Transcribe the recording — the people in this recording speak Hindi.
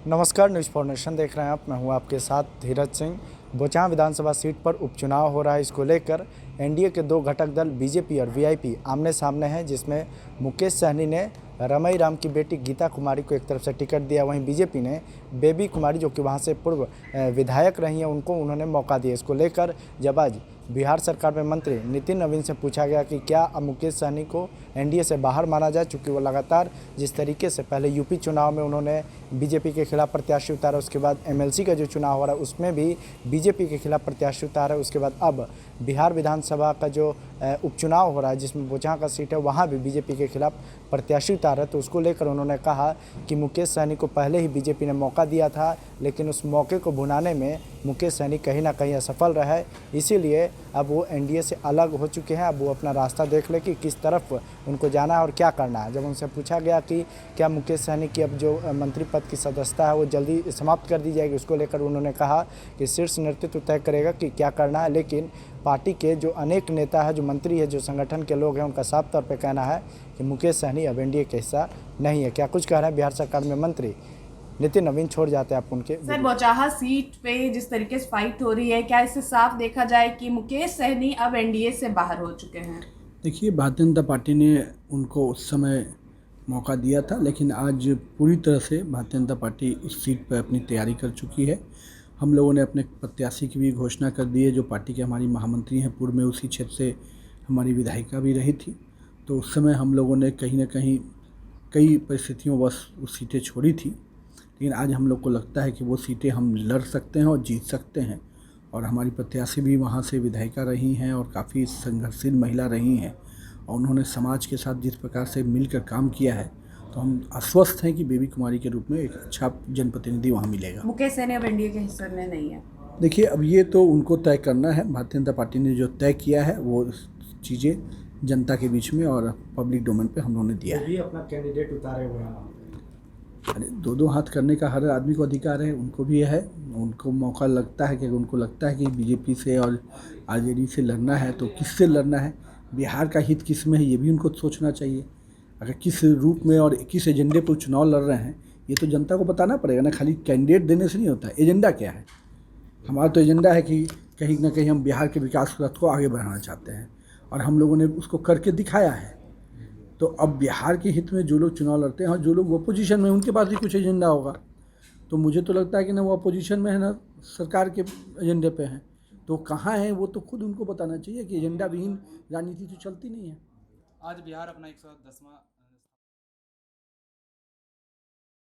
नमस्कार, न्यूज़ फॉर नेशन देख रहे हैं आप। मैं हूं आपके साथ धीरज सिंह। बोचाहां विधानसभा सीट पर उपचुनाव हो रहा है। इसको लेकर एनडीए के दो घटक दल बीजेपी और वीआईपी आमने सामने हैं, जिसमें मुकेश सहनी ने रमई राम की बेटी गीता कुमारी को एक तरफ से टिकट दिया, वहीं बीजेपी ने बेबी कुमारी, जो कि वहां से पूर्व विधायक रही हैं, उन्होंने मौका दिया। इसको लेकर जब आज बिहार सरकार में मंत्री नितिन नवीन से पूछा गया कि क्या अब मुकेश सहनी को एनडीए से बाहर माना जाए, चूँकि वो लगातार जिस तरीके से पहले यूपी चुनाव में उन्होंने बीजेपी के खिलाफ प्रत्याशी उतारा, उसके बाद एमएलसी का जो चुनाव हो रहा है उसमें भी बीजेपी के खिलाफ प्रत्याशी उतारा, उसके बाद अब बिहार विधानसभा का जो उपचुनाव हो रहा है जिसमें बोचाहां का सीट है, वहाँ भी बीजेपी के खिलाफ प्रत्याशी उतारा। तो उसको लेकर उन्होंने कहा कि मुकेश सहनी को पहले ही बीजेपी ने मौका दिया था, लेकिन उस मौके को भुनाने में मुकेश सहनी कहीं ना कहीं असफल रहा है। इसीलिए अब वो एनडीए से अलग हो चुके हैं। अब वो अपना रास्ता देख ले कि किस तरफ उनको जाना है और क्या करना है। जब उनसे पूछा गया कि क्या मुकेश सहनी की अब जो मंत्री पद की सदस्यता है वो जल्दी समाप्त कर दी जाएगी, उसको लेकर उन्होंने कहा कि शीर्ष नेतृत्व तय करेगा कि क्या करना है। लेकिन पार्टी के जो अनेक नेता है, जो मंत्री है, जो संगठन के लोग हैं, उनका साफ तौर पर कहना है कि मुकेश सहनी अब एनडीए का हिस्सा नहीं है। क्या कुछ कह रहे हैं बिहार सरकार में मंत्री नितिन नवीन, छोड़ जाते हैं आप उनके। सर, बोचाहा सीट पे जिस तरीके से फाइट हो रही है, क्या इससे साफ देखा जाए कि मुकेश सहनी अब एनडीए से बाहर हो चुके हैं? देखिए, भारतीय जनता पार्टी ने उनको उस समय मौका दिया था, लेकिन आज पूरी तरह से भारतीय जनता पार्टी उस सीट पर अपनी तैयारी कर चुकी है। हम लोगों ने अपने प्रत्याशी की भी घोषणा कर दी है, जो पार्टी के हमारी महामंत्री हैं। पूर्व में उसी क्षेत्र से हमारी विधायिका भी रही थी, तो उस समय हम लोगों ने कहीं ना कहीं कई परिस्थितियों बस वो सीटें छोड़ी थी। लेकिन आज हम लोग को लगता है कि वो सीटें हम लड़ सकते हैं और जीत सकते हैं। और हमारी प्रत्याशी भी वहाँ से विधायिका रही हैं और काफ़ी संघर्षशील महिला रही हैं, और उन्होंने समाज के साथ जिस प्रकार से मिलकर काम किया है, तो हम आश्वस्त हैं कि बेबी कुमारी के रूप में एक अच्छा जनप्रतिनिधि वहाँ मिलेगा। मुकेश सहनी अब एनडीए के हिस्से में नहीं है। देखिए, अब ये तो उनको तय करना है। भारतीय जनता पार्टी ने जो तय किया है वो चीज़ें जनता के बीच में और पब्लिक डोमेन पे हम लोगों ने दिया है। भी अपना कैंडिडेट उतारे हुए हैं। अरे, दो हाथ करने का हर आदमी को अधिकार है, उनको भी है। उनको मौका लगता है कि उनको लगता है कि बीजेपी से और आरजेडी से लड़ना है, तो किससे लड़ना है, बिहार का हित किस में है, ये भी उनको सोचना चाहिए। अगर किस रूप में और किस एजेंडे पर चुनाव लड़ रहे हैं, ये तो जनता को बताना पड़ेगा ना। खाली कैंडिडेट देने से नहीं होता, एजेंडा क्या है। हमारा तो एजेंडा है कि कहीं ना कहीं हम बिहार के विकास रथ को आगे बढ़ाना चाहते हैं, और हम लोगों ने उसको करके दिखाया है। तो अब बिहार के हित में जो लोग चुनाव लड़ते हैं और जो लोग अपोजिशन में, उनके पास भी कुछ एजेंडा होगा। तो मुझे तो लगता है कि ना वो अपोजिशन में है ना सरकार के एजेंडे पे हैं, तो कहाँ हैं वो तो खुद उनको बताना चाहिए कि एजेंडा विहीन राजनीति तो चलती नहीं है। आज बिहार अपना 110वां